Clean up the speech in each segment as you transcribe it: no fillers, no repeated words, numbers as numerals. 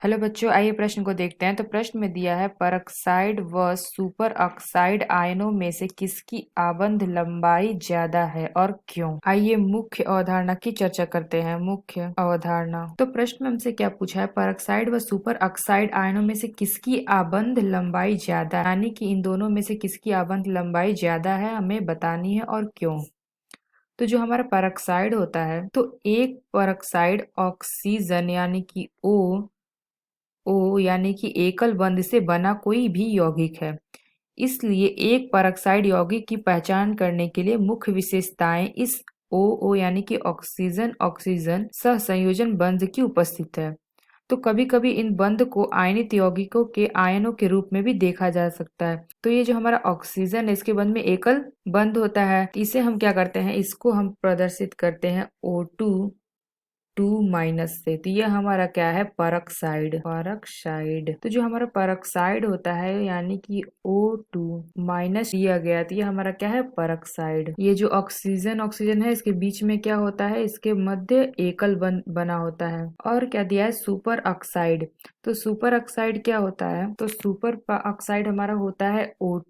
Hello बच्चों, आइए प्रश्न को देखते हैं। तो प्रश्न में दिया है परऑक्साइड व सुपर ऑक्साइड आयनों में से किसकी आबंध लंबाई ज्यादा है और क्यों। आइए मुख्य अवधारणा की चर्चा करते हैं। मुख्य अवधारणा। तो प्रश्न में हमसे क्या पूछा है, परऑक्साइड व सुपर ऑक्साइड आयनों में से किसकी आबंध लंबाई ज्यादा है, यानी कि इन दोनों में से किसकी आबंध लंबाई ज्यादा है हमें बतानी है और क्यों। तो जो हमारा परऑक्साइड होता है, तो एक परऑक्साइड ऑक्सीजन यानी कि ओ यानी कि एकल बंध से बना कोई भी यौगिक है। इसलिए एक परऑक्साइड यौगिक की पहचान करने के लिए मुख्य विशेषताएं इस ओ यानी कि ऑक्सीजन ऑक्सीजन सहसंयोजन बंध की उपस्थित है। तो कभी कभी इन बंध को आयनित यौगिकों के आयनों के रूप में भी देखा जा सकता है। तो ये जो हमारा ऑक्सीजन है, इसके बंध में एकल बंध होता है। इसे हम क्या करते हैं, इसको हम प्रदर्शित करते हैं O2 माइनस से। तो ये हमारा क्या है, परऑक्साइड। परऑक्साइड तो जो हमारा परऑक्साइड होता है यानी कि O2 माइनस दिया गया, तो ये हमारा क्या है, परऑक्साइड। ये जो ऑक्सीजन ऑक्सीजन है, इसके बीच में क्या होता है, इसके मध्य एकल बना होता है। और क्या दिया है, सुपर ऑक्साइड। तो सुपर ऑक्साइड क्या होता है, तो सुपर ऑक्साइड हमारा होता है O2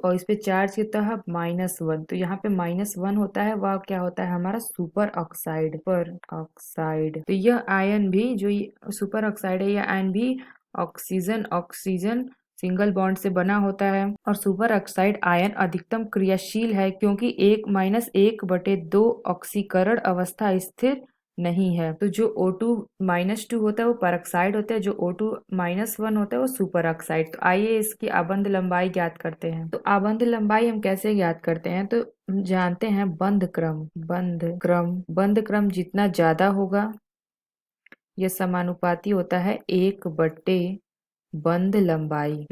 और इस पे चार्ज कितना है, -1। तो यहाँ पे -1 होता है, वह क्या होता है, हमारा सुपर ऑक्साइड। पर ऑक्साइड तो यह आयन भी, जो सुपर ऑक्साइड है, यह आयन भी ऑक्सीजन ऑक्सीजन सिंगल बॉन्ड से बना होता है। और सुपर ऑक्साइड आयन अधिकतम क्रियाशील है क्योंकि 1-1/2 ऑक्सीकरण अवस्था स्थिर नहीं है। तो जो O2-2 होता है वो परऑक्साइड होता है, जो O2-1 होता है वो सुपर ऑक्साइड। तो आइए इसकी आबंध लंबाई ज्ञात करते हैं। तो आबंध लंबाई हम कैसे ज्ञात करते हैं, तो जानते हैं बंध क्रम जितना ज्यादा होगा, यह समानुपाती होता है 1/, बंध लंबाई।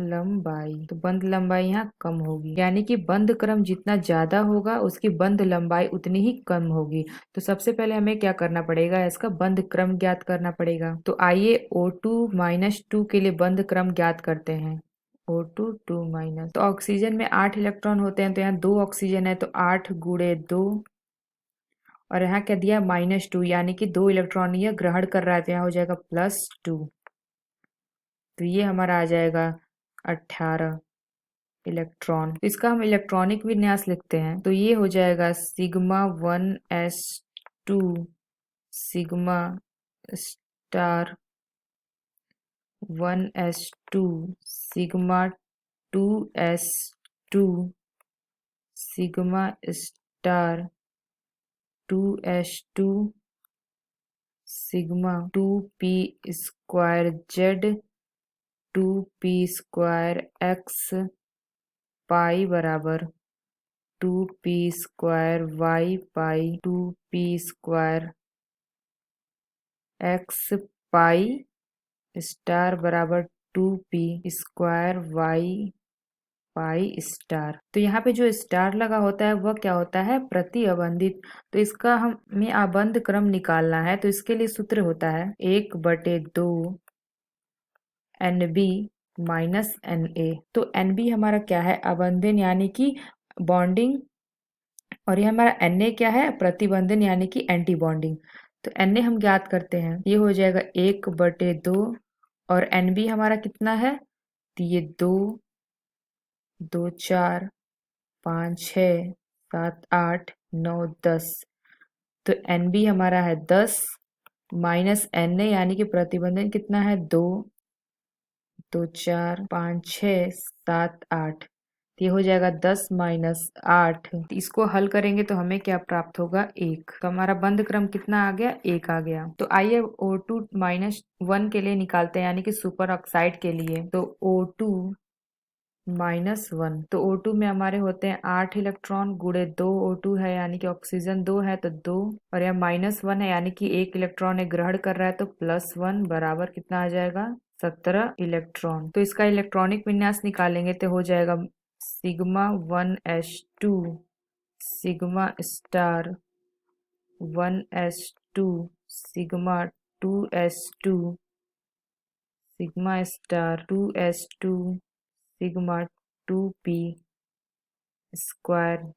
तो बंध लंबाई यहाँ कम होगी, यानी कि बंध क्रम जितना ज्यादा होगा उसकी बंध लंबाई उतनी ही कम होगी। तो सबसे पहले हमें क्या करना पड़ेगा, इसका बंध क्रम ज्ञात करना पड़ेगा। तो आइए O2-2 के लिए बंध क्रम ज्ञात करते हैं। O2-2-, तो ऑक्सीजन में 8 इलेक्ट्रॉन होते हैं, तो यहाँ 2 ऑक्सीजन है, तो 8 × 2। और यहाँ क्या दिया, -2, यानी कि 2 इलेक्ट्रॉन यह ग्रहण कर रहा है, तो यहाँ हो जाएगा +2। तो ये हमारा आ जाएगा 18 इलेक्ट्रॉन। तो इसका हम इलेक्ट्रॉनिक विन्यास लिखते हैं, तो ये हो जाएगा σ1s2 sigma star 1s2 sigma 2s2 sigma star 2s2 sigma 2p² Z 2p² X पाई = 2p² Y पाई 2p² X pi star = 2p² Y pi star. तो यहाँ पे जो स्टार लगा होता है वह क्या होता है, प्रति अबंधित। तो इसका हमें आबंध क्रम निकालना है, तो इसके लिए सूत्र होता है 1/2 NB - NA। तो NB हमारा क्या है, अबंधन यानी कि बॉन्डिंग, और ये हमारा Na क्या है, प्रतिबंधन यानी कि एंटी बॉन्डिंग। तो Na हम ज्ञात करते हैं, ये हो जाएगा 1/2। और NB हमारा कितना है, तो ये 2 2 4 5 6 7 8 9 10। तो NB हमारा है 10 माइनस Na यानी कि प्रतिबंधन कितना है, 2 2 4 5 6 7 8। ये हो जाएगा 10 - 8। इसको हल करेंगे तो हमें क्या प्राप्त होगा, 1। तो हमारा बंध क्रम कितना आ गया, 1 आ गया। तो आइए O2-1 के लिए निकालते हैं, यानी कि सुपर ऑक्साइड के लिए। तो O2-1, तो O2 में हमारे होते हैं 8 इलेक्ट्रॉन गुणे 2 O2 है, यानी कि ऑक्सीजन 2 है तो 2, और यहाँ -1 है यानी कि 1 इलेक्ट्रॉन है ग्रहण कर रहा है, तो +1 बराबर कितना आ जाएगा, 17 इलेक्ट्रॉन। तो इसका इलेक्ट्रॉनिक विन्यास निकालेंगे तो हो जाएगा σ1s2 sigma star 1s2 sigma 2s2 sigma star 2s2 sigma 2p²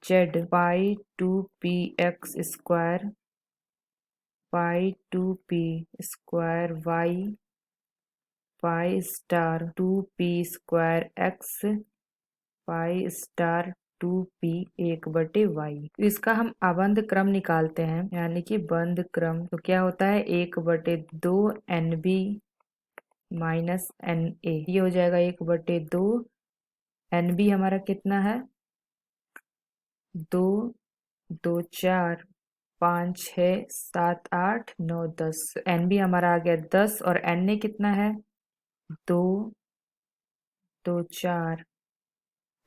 Z पाई 2px² पाई 2p² Y pi star 2p² x pi star 2p 1/y। तो इसका हम आबंध क्रम निकालते हैं, यानी कि बंध क्रम। तो क्या होता है 1/2 NB माइनस NA, ये हो जाएगा 1/2। NB हमारा कितना है 2, 2 4 5 6 7 8 9 10। NB हमारा आ गया 10 और NA कितना है 2, 2 4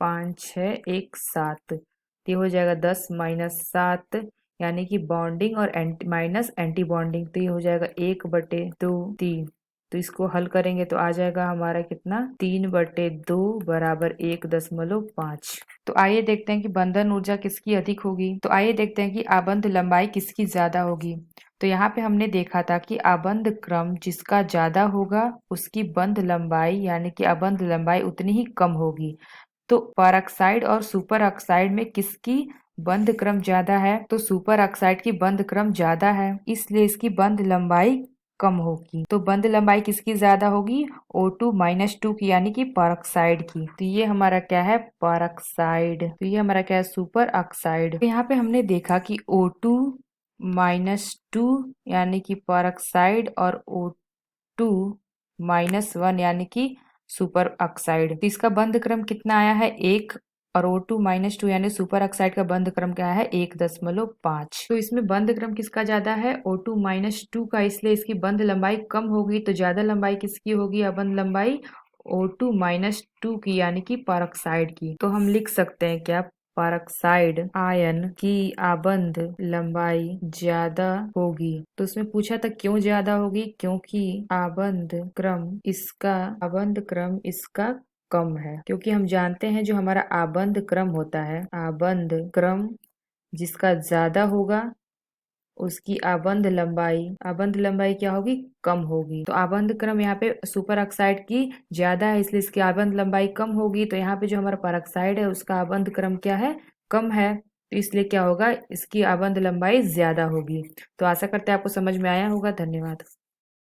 5 6 1 7। ये हो जाएगा 10 माइनस 7, यानी कि बॉन्डिंग और एंटी माइनस एंटी बॉन्डिंग। तो ये हो जाएगा 1/2 3। तो इसको हल करेंगे तो आ जाएगा हमारा कितना 3/2 बराबर 1.5। तो आइए देखते हैं कि बंधन ऊर्जा किसकी अधिक होगी। तो आइए देखते हैं कि आबंध लंबाई किसकी ज्यादा होगी। तो यहाँ पे हमने देखा था कि आबंध क्रम जिसका ज्यादा होगा उसकी बंध लंबाई यानी कि आबंध लंबाई उतनी ही कम होगी। तो परऑक्साइड और सुपर ऑक्साइड में किसकी बंध क्रम ज्यादा है? तो सुपर ऑक्साइड की बंध क्रम ज्यादा है, इसलिए इसकी बंध लंबाई कम होगी। तो बंध लंबाई किसकी ज्यादा होगी? O2-2 की, यानी कि परऑक्साइड की। तो ये हमारा क्या है परऑक्साइड। तो ये हमारा क्या है सुपर ऑक्साइड। तो यहाँ पे हमने देखा कि O2-2 यानी कि परऑक्साइड और O2-1 यानी कि सुपर ऑक्साइड। तो इसका बंध क्रम कितना आया है 1, और O2-2 यानी सुपर ऑक्साइड का बंध क्रम क्या है 1.5। तो इसमें बंध क्रम किसका ज्यादा है O2-2 का, इसलिए इसकी बंध लंबाई कम होगी। तो ज्यादा लंबाई किसकी होगी अबंध लंबाई O2-2 की, यानी कि परऑक्साइड की। तो हम लिख सकते हैं क्या परऑक्साइड आयन की आबंध लंबाई ज्यादा होगी। तो उसमें पूछा था क्यों ज्यादा होगी, क्योंकि आबंध क्रम इसका कम है। क्योंकि हम जानते हैं जो हमारा आबंध क्रम होता है, आबंध क्रम जिसका ज्यादा होगा उसकी आबंध लंबाई क्या होगी कम होगी। तो आबंध क्रम यहाँ पे सुपर ऑक्साइड की ज्यादा है, इसलिए इसकी आबंध लंबाई कम होगी। तो यहाँ पे जो हमारा परऑक्साइड है उसका आबंध क्रम क्या है कम है, तो इसलिए क्या होगा इसकी आबंध लंबाई ज्यादा होगी। तो आशा करते हैं आपको समझ में आया होगा। धन्यवाद।